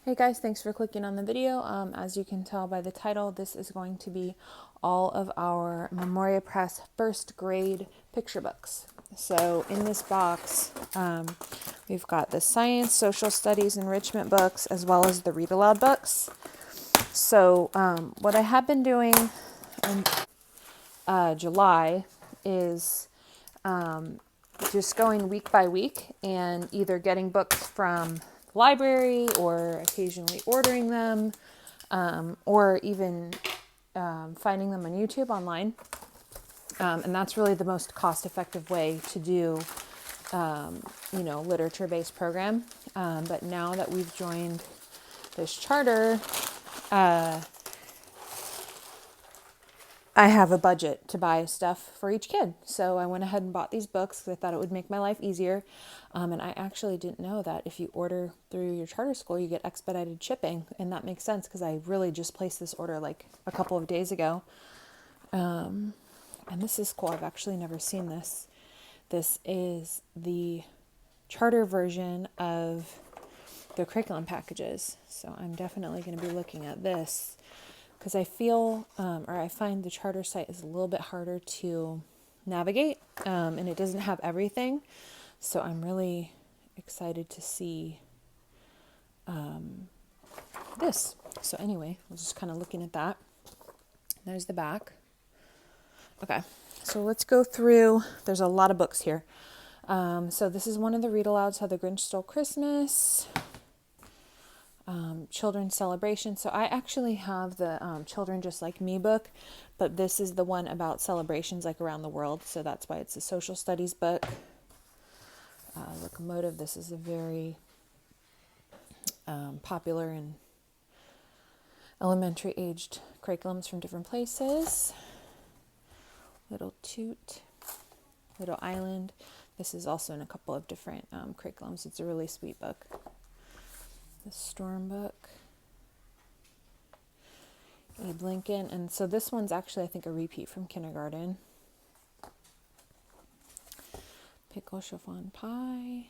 Hey guys, thanks for clicking on the video. As you can tell by the title, this is going to be all of our Memoria Press first grade picture books. So in this box, we've got the science, social studies, enrichment books, as well as the read aloud books. So what I have been doing in July is just going week by week and either getting books from the library or occasionally ordering them, or even finding them on YouTube online. And that's really the most cost-effective way to do, literature-based program. But now that we've joined this charter, I have a budget to buy stuff for each kid. So I went ahead and bought these books because I thought it would make my life easier. And I actually didn't know that if you order through your charter school, you get expedited shipping. And that makes sense because I really just placed this order like a couple of days ago. And this is cool. I've actually never seen this. This is the charter version of the curriculum packages. So I'm definitely going to be looking at this because I feel, or I find the charter site is a little bit harder to navigate, and it doesn't have everything. So I'm really excited to see this. So anyway, I was just kind of looking at that. There's the back. Okay, so let's go through. There's a lot of books here. So this is one of the read alouds, How the Grinch Stole Christmas. Children's celebration. So I actually have the Children Just Like Me book, but this is the one about celebrations like around the world. So that's why it's a social studies book. Locomotive. This is a very popular in elementary aged curriculums from different places. Little Toot, Little Island. This is also in a couple of different curriculums. It's a really sweet book. The Storm book. Abe Lincoln. And so this one's actually, I think, a repeat from kindergarten. Pickle Chiffon Pie.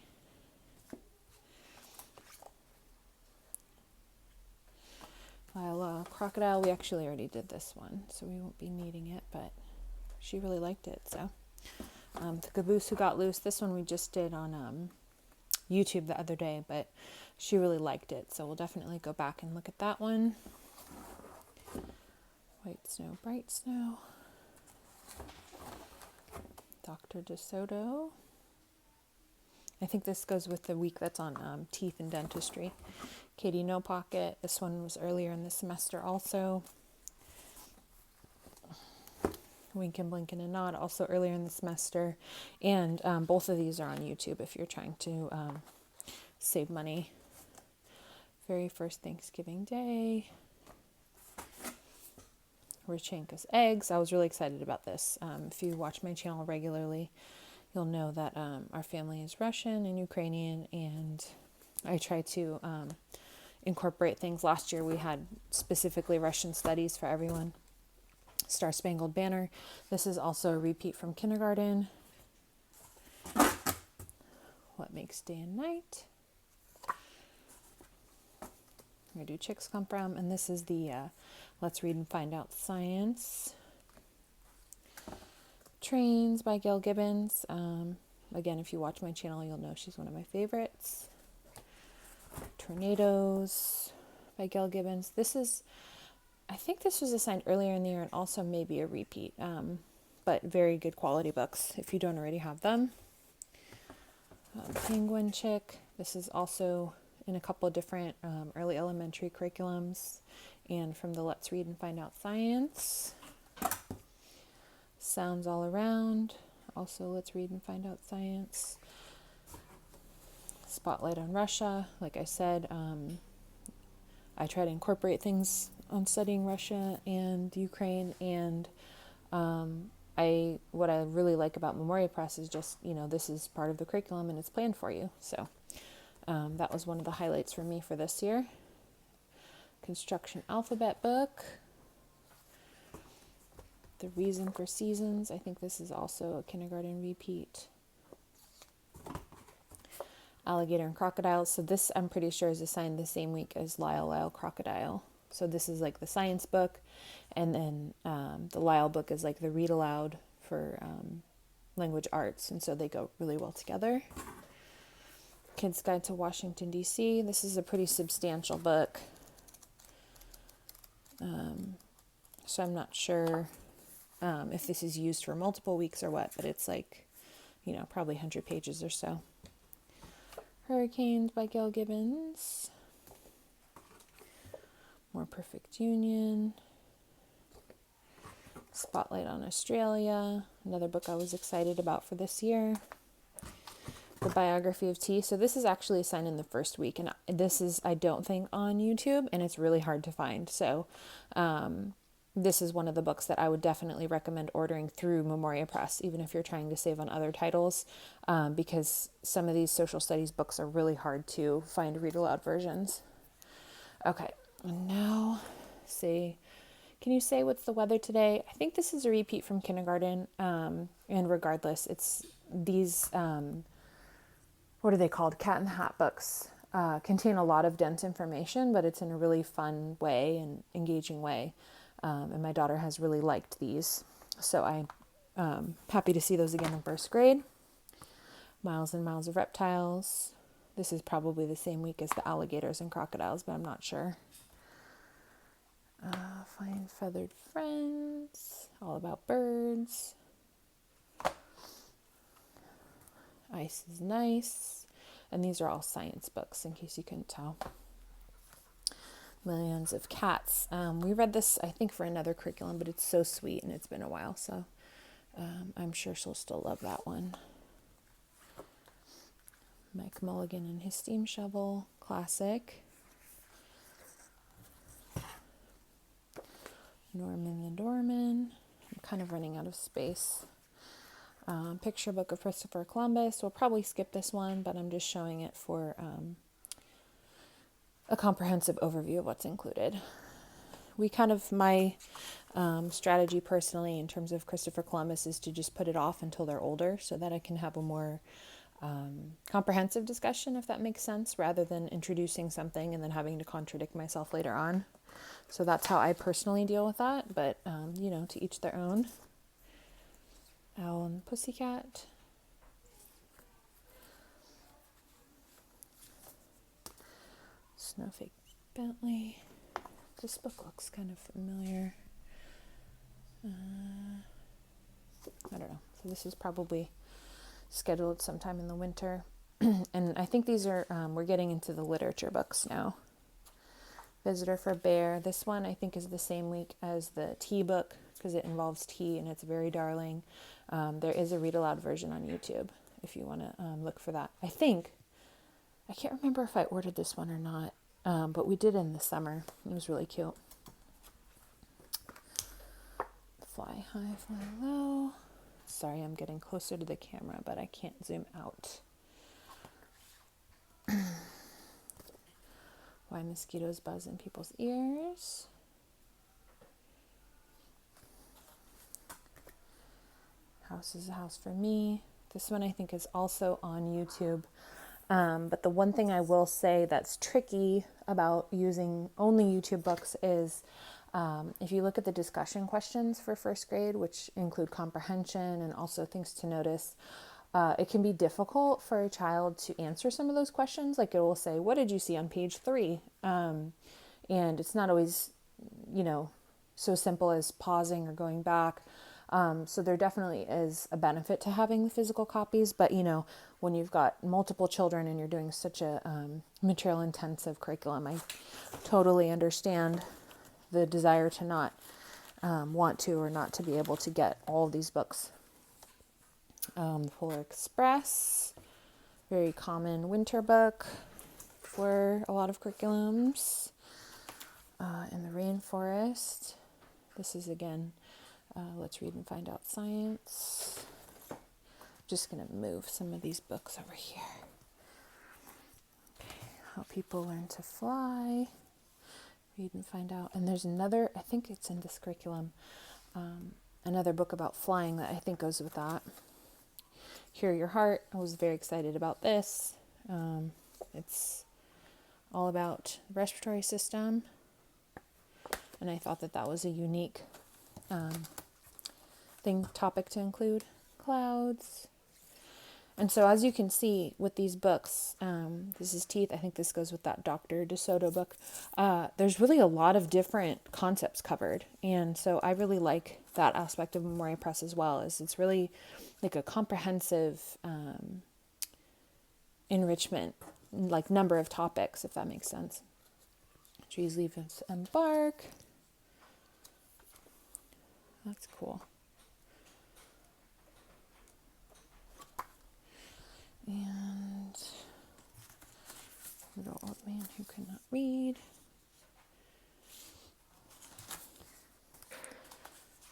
Lila Crocodile. We actually already did this one, so we won't be needing it, but she really liked it. So The Caboose Who Got Loose. This one we just did on YouTube the other day, but she really liked it, so we'll definitely go back and look at that one. White Snow, Bright Snow. Dr. DeSoto. I think this goes with the week that's on teeth and dentistry. Katie No Pocket. This one was earlier in the semester also. Wink and Blink and a Nod, also earlier in the semester. And both of these are on YouTube if you're trying to save money. Very First Thanksgiving Day. Rachenka's Eggs. I was really excited about this. If you watch my channel regularly, you'll know that our family is Russian and Ukrainian, and I try to incorporate things. Last year we had specifically Russian studies for everyone. Star Spangled Banner. This is also a repeat from kindergarten. What Makes Day and Night. Where Do Chicks Come From? And this is the Let's Read and Find Out Science. Trains by Gail Gibbons. Again, if you watch my channel, you'll know she's one of my favorites. Tornadoes by Gail Gibbons. I think this was assigned earlier in the year and also maybe a repeat, but very good quality books if you don't already have them. Penguin Chick. This is also in a couple of different early elementary curriculums and from the Let's Read and Find Out Science. Sounds All Around. Also Let's Read and Find Out Science. Spotlight on Russia. Like I said, I try to incorporate things on studying Russia and Ukraine, and what I really like about Memoria Press is just, this is part of the curriculum and it's planned for you. So that was one of the highlights for me for this year. Construction Alphabet book. The Reason for Seasons. I think this is also a kindergarten repeat. Alligator and Crocodile. So this, I'm pretty sure, is assigned the same week as Lyle Crocodile. So this is like the science book, and then the Lyle book is like the read aloud for language arts, and so they go really well together. Kid's Guide to Washington, D.C. This is a pretty substantial book. So I'm not sure if this is used for multiple weeks or what, but it's like, probably 100 pages or so. Hurricanes by Gail Gibbons. More Perfect Union. Spotlight on Australia. Another book I was excited about for this year. The Biography of Tea. So this is actually assigned in the first week, and this is, I don't think, on YouTube, and it's really hard to find. So this is one of the books that I would definitely recommend ordering through Memoria Press, even if you're trying to save on other titles, because some of these social studies books are really hard to find read aloud versions. Okay, and now can you say what's the weather today? I think this is a repeat from kindergarten, and regardless, it's these, what are they called? Cat in the Hat books contain a lot of dense information, but it's in a really fun way and engaging way. And my daughter has really liked these. So I'm happy to see those again in first grade. Miles and Miles of Reptiles. This is probably the same week as the Alligators and Crocodiles, but I'm not sure. Find Feathered Friends. All About Birds. Ice is Nice. And these are all science books, in case you couldn't tell. Millions of Cats. We read this, I think, for another curriculum, but it's so sweet and it's been a while, so I'm sure she'll still love that one. Mike Mulligan and His Steam Shovel, classic. Norman the Doorman. I'm kind of running out of space. Picture book of Christopher Columbus. We'll probably skip this one, but I'm just showing it for a comprehensive overview of what's included. My strategy personally in terms of Christopher Columbus is to just put it off until they're older so that I can have a more comprehensive discussion, if that makes sense, rather than introducing something and then having to contradict myself later on. So that's how I personally deal with that, but to each their own. Owl and Pussycat. Snowflake Bentley. This book looks kind of familiar. I don't know. So this is probably scheduled sometime in the winter. And I think these are, we're getting into the literature books now. Visitor for Bear. This one I think is the same week as the tea book because it involves tea and it's very darling. There is a read aloud version on YouTube if you want to look for that. I can't remember if I ordered this one or not, but we did in the summer. It was really cute. Fly High, Fly Low. Sorry, I'm getting closer to the camera, but I can't zoom out. Why Mosquitoes Buzz in People's Ears. House is a House for Me. This one I think is also on YouTube. But the one thing I will say that's tricky about using only YouTube books is if you look at the discussion questions for first grade, which include comprehension and also things to notice, it can be difficult for a child to answer some of those questions. Like it will say, what did you see on page 3? And it's not always, so simple as pausing or going back. So there definitely is a benefit to having the physical copies, but when you've got multiple children and you're doing such a material intensive curriculum, I totally understand the desire to not want to or not to be able to get all of these books. The Polar Express, very common winter book for a lot of curriculums. In the Rainforest, this is again, Let's Read and Find Out Science. Just going to move some of these books over here. Okay. How People Learn to Fly. Read and Find Out. And there's another, I think it's in this curriculum, another book about flying that I think goes with that. Hear Your Heart. I was very excited about this. It's all about the respiratory system, and I thought that that was a unique topic to include. Clouds. And so as you can see with these books, this is Teeth. I think this goes with that Dr. DeSoto book. There's really a lot of different concepts covered. And so I really like that aspect of Memoria Press as well, is it's really like a comprehensive enrichment, like number of topics, if that makes sense. Trees, leaves, and bark. That's cool. And little old man who could not read.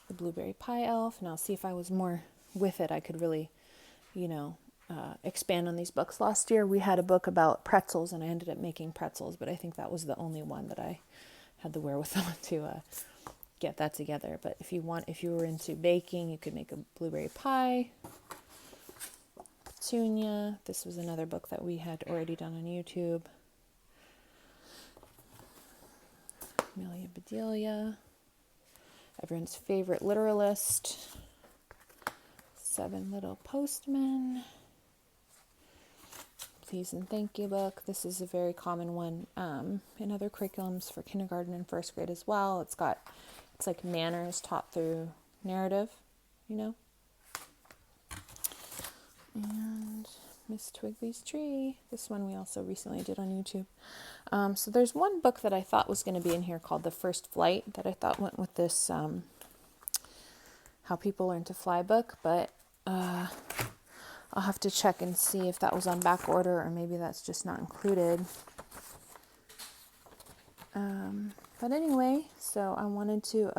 The blueberry pie elf. And I'll see if I was more with it. I could really, expand on these books. Last year we had a book about pretzels, and I ended up making pretzels, but I think that was the only one that I had the wherewithal to get that together. But if you were into baking, you could make a blueberry pie. Petunia. This was another book that we had already done on YouTube. Amelia Bedelia. Everyone's favorite literalist. 7 Little Postmen. Please and thank you book. This is a very common one in other curriculums for kindergarten and first grade as well. It's like manners taught through narrative, And Miss Twiggly's Tree. This one we also recently did on YouTube. So there's one book that I thought was going to be in here called The First Flight that I thought went with this How People Learn to Fly book, but I'll have to check and see if that was on back order, or maybe that's just not included. But anyway, so I wanted to,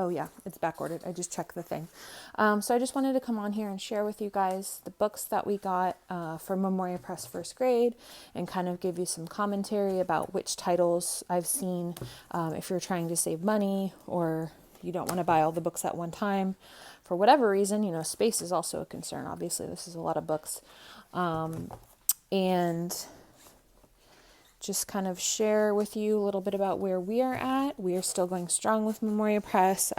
it's back ordered. I just checked the thing. So I just wanted to come on here and share with you guys the books that we got for Memoria Press first grade, and kind of give you some commentary about which titles I've seen. If you're trying to save money, or you don't want to buy all the books at one time for whatever reason, space is also a concern. Obviously, this is a lot of books. And just kind of share with you a little bit about where we are at. We are still going strong with Memoria Press.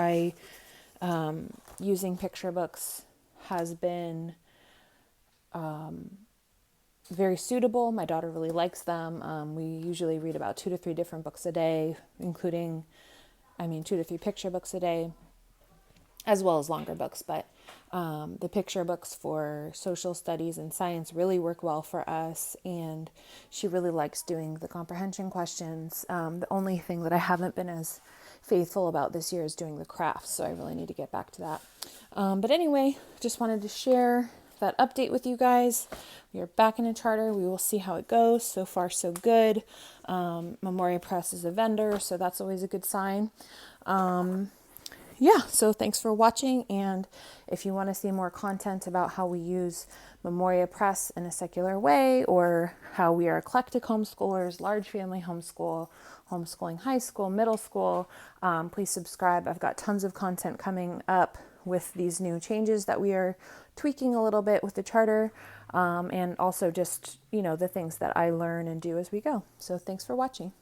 Using picture books has been very suitable. My daughter really likes them. We usually read about 2 to 3 different books a day, including, 2 to 3 picture books a day, as well as longer books. But the picture books for social studies and science really work well for us, and she really likes doing the comprehension questions. The only thing that I haven't been as faithful about this year is doing the crafts, so I really need to get back to that. But anyway, just wanted to share that update with you guys. We are back in a charter. We will see how it goes. So far, so good. Memoria Press is a vendor, so that's always a good sign. So thanks for watching, and if you want to see more content about how we use Memoria Press in a secular way, or how we are eclectic homeschoolers, large family homeschool, homeschooling high school, middle school, please subscribe. I've got tons of content coming up with these new changes that we are tweaking a little bit with the charter, and also just, the things that I learn and do as we go. So thanks for watching.